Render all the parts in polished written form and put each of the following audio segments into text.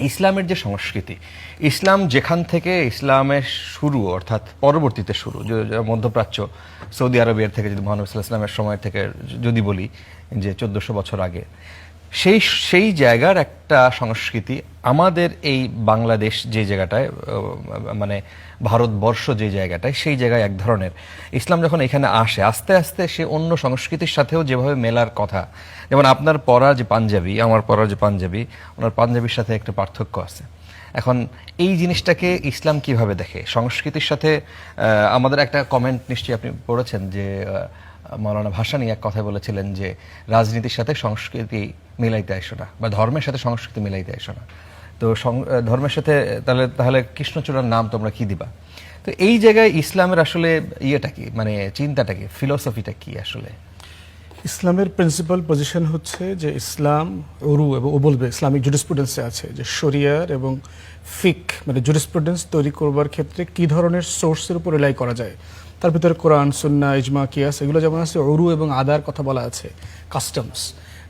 ইসলামের যে সংস্কৃতি, ইসলাম যেখান থেকে ইসলামের শুরু অর্থাৎ পরবর্তীতে শুরু, মধ্যপ্রাচ্য সৌদি আরবের থেকে, যদি মহানবী সাল্লাল্লাহু আলাইহি ওয়াসাল্লামের সময় থেকে যদি বলি যে 1400 বছর আগে, সেই জায়গার একটা সংস্কৃতি আমাদের এই বাংলাদেশ যে জায়গাটায়, মানে ভারতবর্ষ যে জায়গাটায়, সেই জায়গায় এক ধরনের। ইসলাম যখন এখানে আসে আস্তে আস্তে সে অন্য সংস্কৃতির সাথেও যেভাবে মেলার কথা, যেমন আপনার পরা যে পাঞ্জাবি, আমার পরা যে পাঞ্জাবি, ওনার পাঞ্জাবির সাথে একটা পার্থক্য আছে। এখন এই জিনিসটাকে ইসলাম কিভাবে দেখে সংস্কৃতির সাথে? আমাদের একটা কমেন্ট নিশ্চয়ই আপনি পড়েছেন যে মাওলানা ভাসানী এক কথায় বলেছিলেন যে রাজনীতির সাথে সংস্কৃতি মিলাইতে আসো না, বা ধর্মের সাথে সংস্কৃতি মিলাইতে আসো না। তো ধর্মের সাথে তাহলে কৃষ্ণচূড়ার নাম তোমরা কি দিবা? তো এই জায়গায় ইসলামের আসলে ইয়েটা কি, মানে চিন্তাটা কি, ফিলোসফিটা কি আসলে? ইসলামের প্রিন্সিপাল পজিশন হচ্ছে যে ইসলাম উরু এবং ও বলবে ইসলামিক জুরিসপ্রুডেন্সে আছে যে শরিয়ার এবং ফিক মানে জুরিসপ্রুডেন্স তৈরি করবার ক্ষেত্রে কি ধরনের সোর্সের উপর রিলাই করা যায়। তার ভিতরে কোরআন, সুন্নাহ, ইজমা, কিয়াস এগুলো যেমন আছে, উরু এবং আদার কথা বলা আছে, কাস্টমস।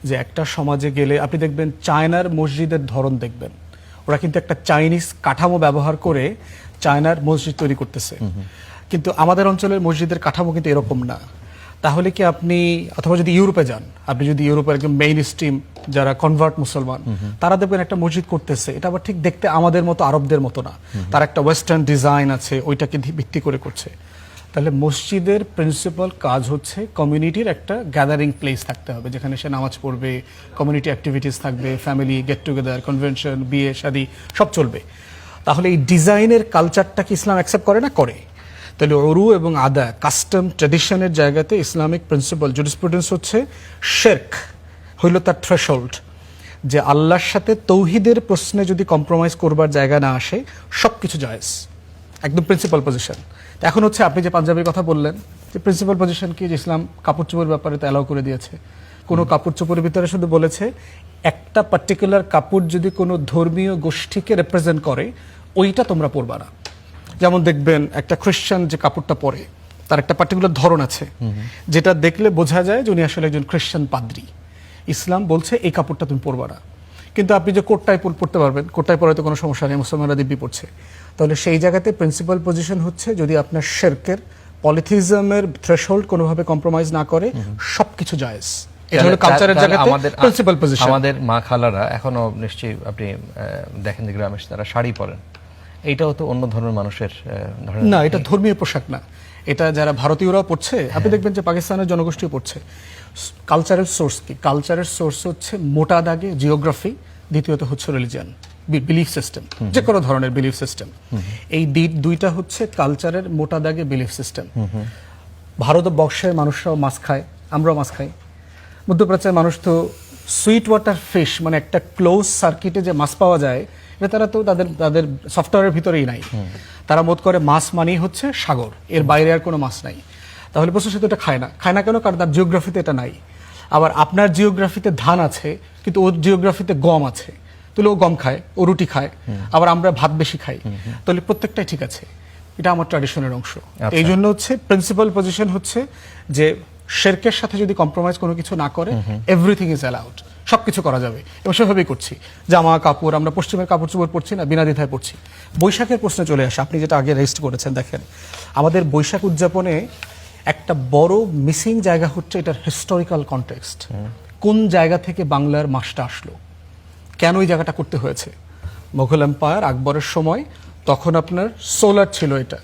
যে একটা সমাজে গেলে আপনি দেখবেন চায়নার মসজিদের ধরন দেখবেন, ওরা কিন্তু একটা চাইনিজ কাঠামো ব্যবহার করে চায়নার মসজিদ তৈরি করতেছে, কিন্তু আমাদের অঞ্চলের মসজিদের কাঠামো কিন্তু এরকম না। তাহলে কি আপনি, অথবা যদি ইউরোপে যান, আপনি যদি ইউরোপের একদম মেইন স্ট্রিম যারা কনভার্ট মুসলমান, তারা দেখবেন একটা মসজিদ করতেছে, এটা আবার ঠিক দেখতে আমাদের মতো আরবদের মতো না, তার একটা ওয়েস্টার্ন ডিজাইন আছে, ওইটাকে ভিত্তি করে করছে। তাহলে মসজিদের প্রিন্সিপাল কাজ হচ্ছে কমিউনিটির একটা গ্যাদারিং প্লেস থাকতে হবে, যেখানে সে নামাজ পড়বে, কমিউনিটি অ্যাক্টিভিটিস থাকবে, ফ্যামিলি গেট টুগেদার, কনভেনশন, বিয়ে শাদী সব চলবে। তাহলে এই ডিজাইনের কালচারটাকে ইসলাম অ্যাকসেপ্ট করে না? করে। তাহলে উরু এবং আদা, কাস্টম, ট্র্যাডিশনের জায়গাতে ইসলামিক প্রিন্সিপাল জুরিসপ্রুডেন্স হচ্ছে শিরক হইল তার থ্রেশহোল্ড, যে আল্লাহর সাথে তৌহিদের প্রশ্নে যদি কম্প্রোমাইজ করবার জায়গা না আসে সব কিছু জায়েজ, একদম প্রিন্সিপাল পজিশন। এখন হচ্ছে আপনি যে পাঞ্জাবির কথা বললেন, যে প্রিন্সিপাল পজিশন কি, যে ইসলাম কাপড় চোপড়ের ব্যাপারে তো অ্যালাউ করে দিয়েছে। কোনো কাপড় চোপড়ের ভিতরে শুধু বলেছে একটা পার্টিকুলার কাপড় যদি কোনো ধর্মীয় গোষ্ঠীকে রিপ্রেজেন্ট করে ওইটা তোমরা পরবা না। যেমন দেখবেন একটা খ্রিস্টান যে কাপড়টা পরে তার একটা পার্টিকুলার ধরন আছে, যেটা দেখলে বোঝা যায় যে উনি আসলে একজন খ্রিস্টান পাদ্রী। ইসলাম বলছে এই কাপড়টা তুমি পরবা না। কিন্তু আপনি যে কোটটাই পড়তে পারবেন, কোটটাই পরে তো কোনো সমস্যা নেই, মুসলমানরা দিব্যি পড়ছে। তাহলে সেই জায়গাতে প্রিন্সিপাল পজিশন হচ্ছে যদি আপনার শিরকের, পলিথিজমের থ্রেশহোল্ড কোনোভাবে কম্প্রোমাইজ না করে সবকিছু জায়েজ। এটা হলো কালচারের জায়গাতে প্রিন্সিপাল পজিশন। আমাদের মা খালারা এখনো নিশ্চয়ই আপনি দেখেন যে গ্রামে তারা শাড়ি পরেন, এইটাও তো অন্য ধর্মের মানুষের না, এটা ধর্মীয় পোশাক না, এটা যারা ভারতীয়রাও পড়ছে, আপনি দেখবেন যে পাকিস্তানের জনগোষ্ঠীও পড়ছে। কালচারাল সোর্স কি? কালচারের সোর্স হচ্ছে মোটা দাগে জিওগ্রাফি, দ্বিতীয়ত হচ্ছে রিলিজিয়ান, বিলিফ সিস্টেম, যে কোনো ধরনের বিলিফ সিস্টেম। এই দুইটা হচ্ছে কালচারের মোটা দাগে বিলিফ সিস্টেম। ভারতবর্ষের মানুষরাও মাছ খায়, আমরাও মাছ খাই। মধ্যপ্রাচ্যের মানুষ তো সুইট ওয়াটার ফিশ, মানে একটা ক্লোজ সার্কিটে যে মাছ পাওয়া যায়, এটা তারা তো তাদের সফটওয়্যারের ভিতরেই নাই। তারা বোধ করে মাছ মানেই হচ্ছে সাগর, এর বাইরে আর কোনো মাছ নাই। তাহলে প্রশ্ন, সে তো এটা খায় না। খায় না কেন? কারণ তার জিওগ্রাফিতে এটা নাই। আবার আপনার জিওগ্রাফিতে ধান আছে, কিন্তু ওর জিওগ্রাফিতে গম আছে, তাহলে ও গম খায়, ও রুটি খায়। আবার আমরা ভাত বেশি খাই, তাহলে প্রত্যেকটাই ঠিক আছে। এটা আমার ট্র্যাডিশনের অংশ। এই জন্য হচ্ছে প্রিন্সিপাল পজিশন হচ্ছে যে শিরকের সাথে যদি কম্প্রোমাইজ কোনো কিছু না করে, এভরিথিং ইজ অ্যালাউড, সবকিছু করা যাবে। এবং সেভাবেই করছি। জামা কাপড় আমরা পশ্চিমের কাপড় চোপড় পরছি না, বিনা দ্বিধায় পরছি। বৈশাখের প্রশ্নে চলে আসে, আপনি যেটা আগে রেজিস্ট করেছেন, দেখেন আমাদের বৈশাখ উদযাপনে একটা বড় মিসিং জায়গা হচ্ছে এটার হিস্টোরিক্যাল কনটেক্সট। কোন জায়গা থেকে বাংলার মাসটা আসলো, কেন এই জায়গাটা করতে হয়েছে? মোগল এম্পায়ার, আকবরের সময়, তখন আপনার সোলার ছিল এটা।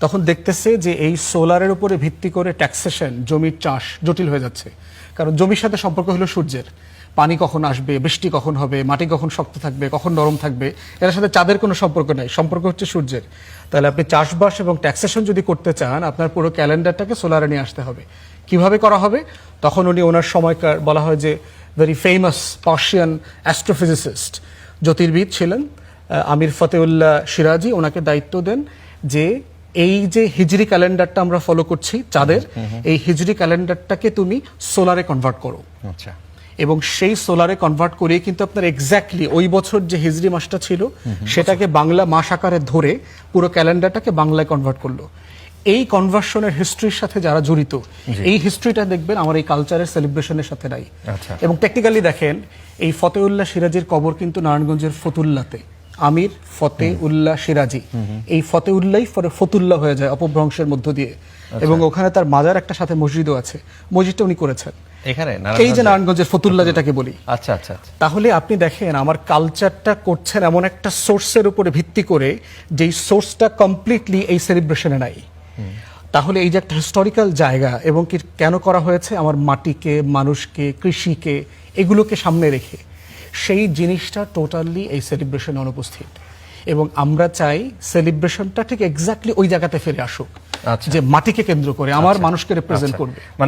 তখন দেখতেছে যে এই সোলারের উপরে ভিত্তি করে ট্যাক্সেশন, জমির চাষ জটিল হয়ে যাচ্ছে। কারণ জমির সাথে সম্পর্ক হলো সূর্যের, পানি কখন আসবে, বৃষ্টি কখন হবে, মাটি কখন শক্ত থাকবে, কখন নরম থাকবে, এর সাথে চাঁদের কোনো সম্পর্ক নাই, সম্পর্ক হচ্ছে সূর্যের। তাহলে আপনি চাষবাস এবং ট্যাক্সেশন যদি করতে চান, আপনার পুরো ক্যালেন্ডারটাকে সোলারে নিয়ে আসতে হবে। কিভাবে করা হবে? তখন উনি, ওনার সময়কার বলা হয় যে ভেরি ফেমাস পার্সিয়ান অ্যাস্ট্রোফিজিসিস্ট, জ্যোতির্বিদ ছিলেন আমির ফতেউল্লাহ সিরাজি, ওনাকে দায়িত্ব দেন যে এই যে হিজরি ক্যালেন্ডারটা আমরা ফলো করছি চাঁদের, এই হিজরি ক্যালেন্ডারটাকে তুমি সোলারে কনভার্ট করো। আচ্ছা। এবং সেই সোলারে কনভার্ট করে কিন্তু আপনার এক্স্যাক্টলি ওই বছর যে হিজরি মাসটা ছিল সেটাকে বাংলা মাস আকারে ধরে পুরো ক্যালেন্ডারটাকে বাংলায় কনভার্ট করলো। এই কনভার্সনের হিস্ট্রির সাথে যারা জড়িত, এই হিস্ট্রিটা দেখবেন আমার এই কালচারের সেলিব্রেশনের সাথে নাই। আচ্ছা। এবং টেকনিক্যালি দেখেন, এই ফতেউল্লাহ সিরাজির কবর কিন্তু নারায়ণগঞ্জের ফতুল্লাতে। আমির ফতেউল্লাহ সিরাজি, এই ফতেউল্লাহ পরে ফতুল্লাহ হয়ে যায় অপভ্রংশের মধ্য দিয়ে। এবং ওখানে তার মাজার একটা সাথে মসজিদও আছে, মসজিদটা উনি করেছেন এখানে এই যে নারায়ণগঞ্জের ফতুল্লাহ যেটাকে বলি। আচ্ছা আচ্ছা আচ্ছা। তাহলে আপনি দেখেন আমার কালচারটা করছেন এমন একটা সোর্সের উপরে ভিত্তি করে, যেই সোর্সটা কমপ্লিটলি এই সেলিব্রেশনে নাই। তাহলে এই যে একটা হিস্টোরিক্যাল জায়গা, এবং কি কেন করা হয়েছে, আমার মাটিকে, মানুষকে, কৃষিকে, এগুলোকে সামনে রেখে, সেই জিনিসটা টোটালি এই সেলিব্রেশনে অনুপস্থিত। এবং আমরা চাই সেলিব্রেশনটা ঠিক এক্স্যাক্টলি ওই জায়গাতে ফিরে আসুক, আচ্ছা। যে মাটিকে কেন্দ্র করে আমার মানুষকে রিপ্রেজেন্ট করবে। মানে